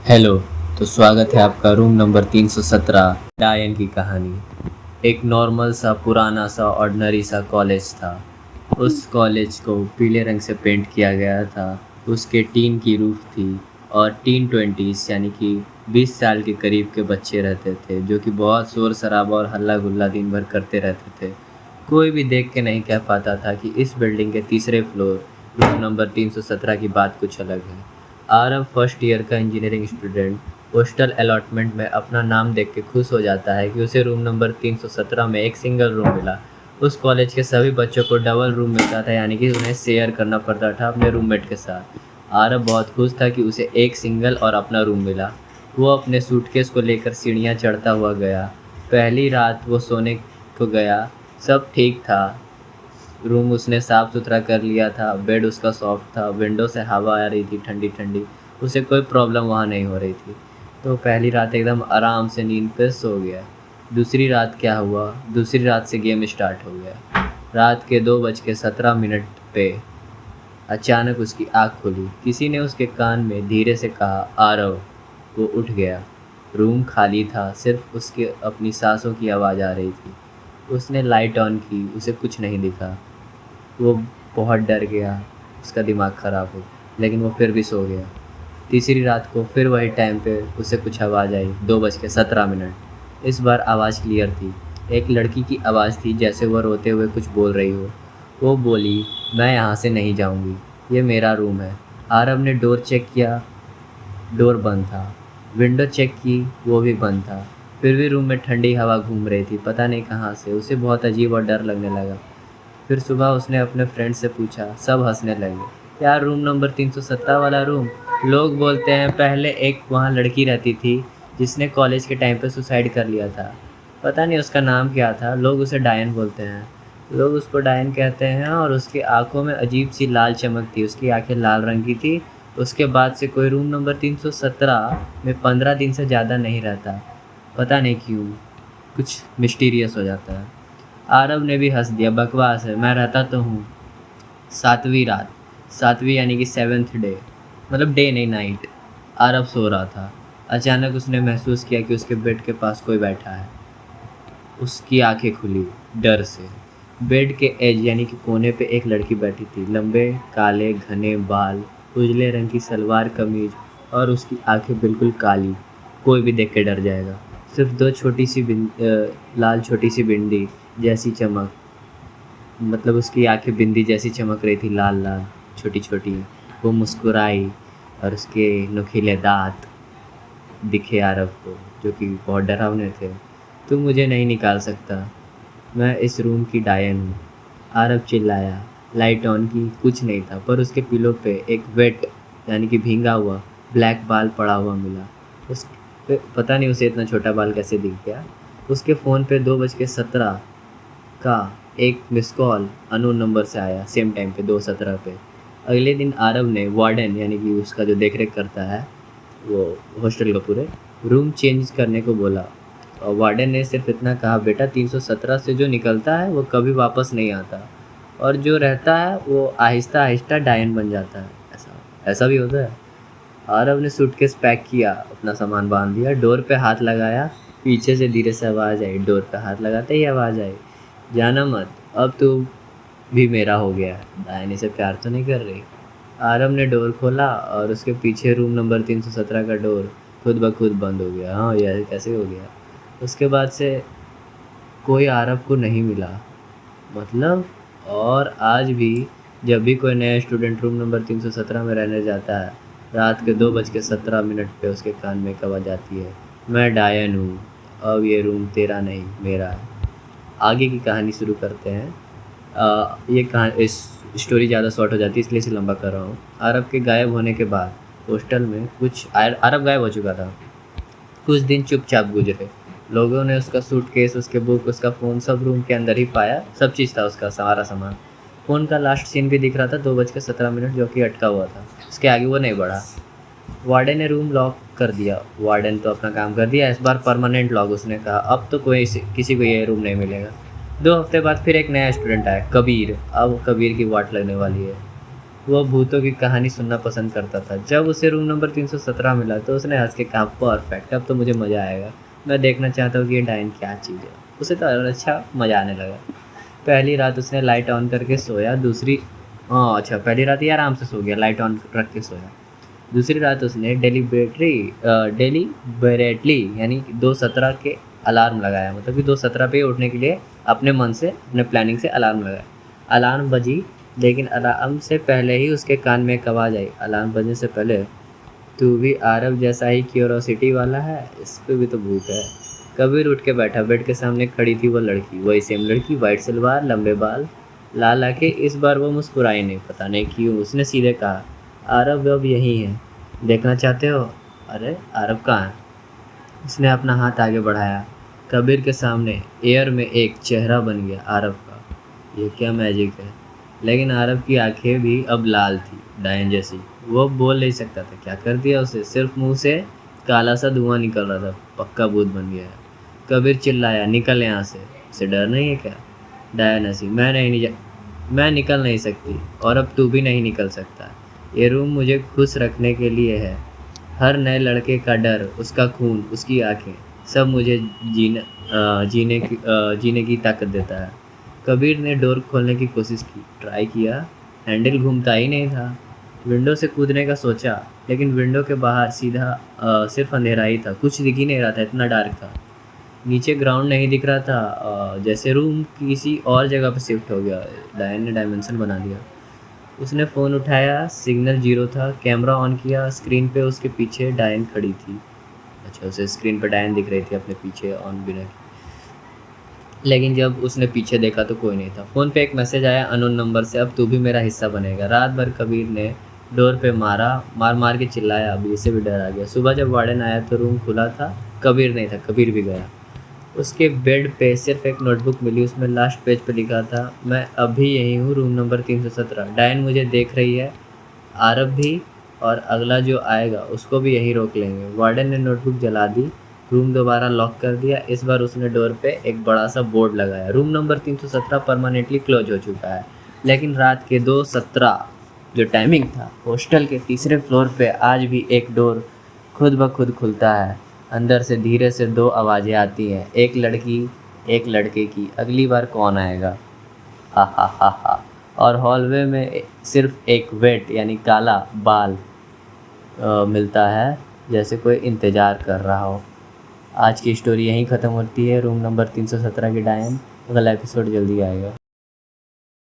Hello. तो स्वागत है आपका रूम नंबर 317 डायन की कहानी। एक नॉर्मल सा पुराना सा ऑर्डिनरी सा कॉलेज था। उस कॉलेज को पीले रंग से पेंट किया गया था। उसके टीन की रूफ थी और टीन ट्वेंटीज यानी कि 20 साल के करीब के बच्चे रहते थे जो कि बहुत शोर शराबा और हल्ला गुल्ला दिन भर करते रहते थे। कोई भी देख के नहीं कह पाता था कि इस बिल्डिंग के तीसरे फ्लोर रूम नंबर 317 की बात कुछ अलग है। आरव फर्स्ट ईयर का इंजीनियरिंग स्टूडेंट पोस्टल अलॉटमेंट में अपना नाम देख के खुश हो जाता है कि उसे रूम नंबर 317 में एक सिंगल रूम मिला। उस कॉलेज के सभी बच्चों को डबल रूम मिलता था, यानी कि उन्हें शेयर करना पड़ता था अपने रूममेट के साथ। आरव बहुत खुश था कि उसे एक सिंगल और अपना रूम मिला। वो अपने सूटकेस को लेकर सीढ़ियाँ चढ़ता हुआ गया। पहली रात वो सोने को गया, सब ठीक था। रूम उसने साफ़ सुथरा कर लिया था, बेड उसका सॉफ्ट था, विंडो से हवा आ रही थी ठंडी ठंडी। उसे कोई प्रॉब्लम वहाँ नहीं हो रही थी। तो पहली रात एकदम आराम से नींद पे सो गया। दूसरी रात क्या हुआ? दूसरी रात से गेम स्टार्ट हो गया। रात के 2:17 पे अचानक उसकी आँख खुली। किसी ने उसके कान में धीरे से कहा, आरव। वो उठ गया। रूम खाली था, सिर्फ उसके अपनी सांसों की आवाज़ आ रही थी। उसने लाइट ऑन की, उसे कुछ नहीं दिखा। वो बहुत डर गया, उसका दिमाग ख़राब हो, लेकिन वो फिर भी सो गया। तीसरी रात को फिर वही टाइम पे उसे कुछ आवाज़ आई, 2:17। इस बार आवाज़ क्लियर थी। एक लड़की की आवाज़ थी, जैसे वह रोते हुए कुछ बोल रही हो। वो बोली, मैं यहाँ से नहीं जाऊँगी, ये मेरा रूम है। आरव ने डोर चेक किया, डोर बंद था। विंडो चेक की, वो भी बंद था। फिर भी रूम में ठंडी हवा घूम रही थी, पता नहीं कहाँ से। उसे बहुत अजीब और डर लगने लगा। फिर सुबह उसने अपने फ्रेंड से पूछा, सब हंसने लगे। यार, रूम नंबर 317 वाला रूम। लोग बोलते हैं पहले एक वहाँ लड़की रहती थी जिसने कॉलेज के टाइम पे सुसाइड कर लिया था। पता नहीं उसका नाम क्या था, लोग उसे डायन बोलते हैं। लोग उसको डायन कहते हैं। और उसकी आंखों में अजीब सी लाल चमक थी, उसकी आंखें लाल रंग की थी। उसके बाद से कोई रूम नंबर 317 में 15 दिन से ज़्यादा नहीं रहता। पता नहीं क्यों, कुछ मिस्टीरियस हो जाता है। आरव ने भी हंस दिया, बकवास है, मैं रहता तो हूँ। सातवीं रात, सातवीं यानी कि सेवेंथ डे, मतलब डे नहीं, नाइट। आरव सो रहा था। अचानक उसने महसूस किया कि उसके बेड के पास कोई बैठा है। उसकी आंखें खुली डर से। बेड के एज यानी कि कोने पे एक लड़की बैठी थी। लंबे काले घने बाल, उजले रंग की सलवार कमीज और उसकी आंखें बिल्कुल काली। कोई भी देख के डर जाएगा। सिर्फ दो छोटी सी लाल छोटी सी बिंदी जैसी चमक, मतलब उसकी आंखें बिंदी जैसी चमक रही थी, लाल लाल छोटी छोटी। वो मुस्कुराई और उसके नुकीले दांत दिखे आरव को, जो कि बहुत डरावने थे। तू मुझे नहीं निकाल सकता, मैं इस रूम की डायन हूँ। आरव चिल्लाया। लाइट ऑन की, कुछ नहीं था, पर उसके पिलो पे एक वेट यानी कि भींगा हुआ ब्लैक बाल पड़ा हुआ मिला। उस पता नहीं उसे इतना छोटा बाल कैसे दिख गया। उसके फ़ोन पे 2:17 का एक मिस कॉल अननोन नंबर से आया, सेम टाइम पे 2:17 पे। अगले दिन आरव ने वार्डन यानी कि उसका जो देख रेख करता है वो हॉस्टल का पूरे, रूम चेंज करने को बोला। और वार्डन ने सिर्फ इतना कहा, बेटा 317 से जो निकलता है वो कभी वापस नहीं आता, और जो रहता है वो आहिस्ता आहिस्ता डायन बन जाता है। ऐसा ऐसा भी होता है। आरव ने सूटकेस पैक किया, अपना सामान बांध दिया, डोर पे हाथ लगाया। पीछे से धीरे से आवाज़ आई, डोर पे हाथ लगाते ही आवाज़ आई, जाना मत, अब तू भी मेरा हो गया है। डायनी से प्यार तो नहीं कर रही। आरव ने डोर खोला और उसके पीछे रूम नंबर 317 का डोर खुद ब खुद बंद हो गया। हाँ, यह कैसे हो गया? उसके बाद से कोई आरव को नहीं मिला, मतलब। और आज भी जब भी कोई नया स्टूडेंट रूम नंबर 317 में रहने जाता है, रात के 2:17 पे उसके कान में एक आवाज़ आती है, मैं डायन हूँ, अब ये रूम तेरा नहीं मेरा है। आगे की कहानी शुरू करते हैं। ये कहानी, इस स्टोरी ज़्यादा शॉर्ट हो जाती है इसलिए इसे लंबा कर रहा हूँ। अरब के गायब होने के बाद हॉस्टल में कुछ अरब गायब हो चुका था। कुछ दिन चुपचाप गुजरे। लोगों ने उसका सूटकेस, उसके बुक, उसका फ़ोन सब रूम के अंदर ही पाया। सब चीज़ था उसका, सारा सामान। फ़ोन का लास्ट सीन भी दिख रहा था, 2:17, जो कि अटका हुआ था। उसके आगे वो नहीं बढ़ा। वार्डन ने रूम लॉक कर दिया। वार्डन तो अपना काम कर दिया, इस बार परमानेंट लॉक। उसने कहा, अब तो कोई किसी को ये रूम नहीं मिलेगा। 2 हफ्ते बाद फिर एक नया स्टूडेंट आया, कबीर। अब कबीर की वाट लगने वाली है। वो भूतों की कहानी सुनना पसंद करता था। जब उसे रूम नंबर 317 मिला तो उसने हंस के कहा, परफेक्ट, अब तो मुझे मज़ा आएगा। मैं देखना चाहता हूँ कि ये डायन क्या चीज़ है। उसे तो अच्छा मज़ा आने लगा। पहली रात उसने लाइट ऑन करके सोया। दूसरी अच्छा, पहली रात ही आराम से सो गया, लाइट ऑन रख के सोया। दूसरी रात उसने डेलीबरेटली यानी 2:17 के अलार्म लगाया, मतलब कि 2:17 पे उठने के लिए अपने मन से, अपने प्लानिंग से अलार्म लगाया। अलार्म बजी, लेकिन अलार्म से पहले ही उसके कान में एक आवाज़ आई, अलार्म बजने से पहले, तू भी आरव जैसा ही क्यूरोसिटी वाला है, इस पे भी तो भूत है। कबीर उठ के बैठा। बेड के सामने खड़ी थी वो लड़की, वही सेम लड़की, वाइट सलवार, लंबे बाल, लाल आंखें। इस बार वो मुस्कुराई नहीं, पता नहीं क्यों। उसने सीधे कहा, आरव अब यही है, देखना चाहते हो? अरे आरव कहाँ है? उसने अपना हाथ आगे बढ़ाया। कबीर के सामने एयर में एक चेहरा बन गया, आरव का। ये क्या मैजिक है! लेकिन आरव की आंखें भी अब लाल थी, डायन जैसी। वो बोल नहीं सकता था। क्या कर दिया उसे? सिर्फ मुंह से काला सा धुआं निकल रहा था। पक्का भूत बन गया है। कबीर चिल्लाया, निकल यहाँ से। उसे डर नहीं है क्या? डायन हंसी, मैं निकल नहीं सकती, और अब तू भी नहीं निकल सकता। ये रूम मुझे खुश रखने के लिए है। हर नए लड़के का डर, उसका खून, उसकी आंखें, सब मुझे जीने की ताकत देता है। कबीर ने डोर खोलने की कोशिश की, ट्राई किया, हैंडल घूमता ही नहीं था। विंडो से कूदने का सोचा, लेकिन विंडो के बाहर सीधा सिर्फ अंधेरा ही था, कुछ दिख ही नहीं रहा था, इतना डार्क था। नीचे ग्राउंड नहीं दिख रहा था, जैसे रूम किसी और जगह पर शिफ्ट हो गया। डायन ने डायमेंशन बना दिया। उसने फ़ोन उठाया, सिग्नल जीरो था। कैमरा ऑन किया, स्क्रीन पे उसके पीछे डायन खड़ी थी। अच्छा, उसे स्क्रीन पर डायन दिख रही थी अपने पीछे ऑन बिना। लेकिन जब उसने पीछे देखा तो कोई नहीं था। फ़ोन पे एक मैसेज आया अननोन नंबर से, अब तू भी मेरा हिस्सा बनेगा। रात भर कबीर ने डोर पे मार मार के चिल्लाया, अब इसे भी डर आ गया। सुबह जब वार्डन आया तो रूम खुला था, कबीर नहीं था। कबीर भी गया। उसके बेड पे सिर्फ एक नोटबुक मिली, उसमें लास्ट पेज पे लिखा था, मैं अभी यही हूँ, रूम नंबर 317। डायन मुझे देख रही है, आरब भी, और अगला जो आएगा उसको भी यहीं रोक लेंगे। वार्डन ने नोटबुक जला दी, रूम दोबारा लॉक कर दिया। इस बार उसने डोर पे एक बड़ा सा बोर्ड लगाया, रूम नंबर 317 परमानेंटली क्लोज हो चुका है। लेकिन रात के 2:17 जो टाइमिंग था, हॉस्टल के तीसरे फ्लोर पे आज भी एक डोर खुद ब खुद खुलता है। अंदर से धीरे से दो आवाज़ें आती हैं, एक लड़की, एक लड़के की, अगली बार कौन आएगा? हा हा हा हा। और हॉलवे में सिर्फ एक वेट यानी काला बाल मिलता है, जैसे कोई इंतज़ार कर रहा हो। आज की स्टोरी यहीं ख़त्म होती है, रूम नंबर 317 की डायन। अगला एपिसोड जल्दी आएगा।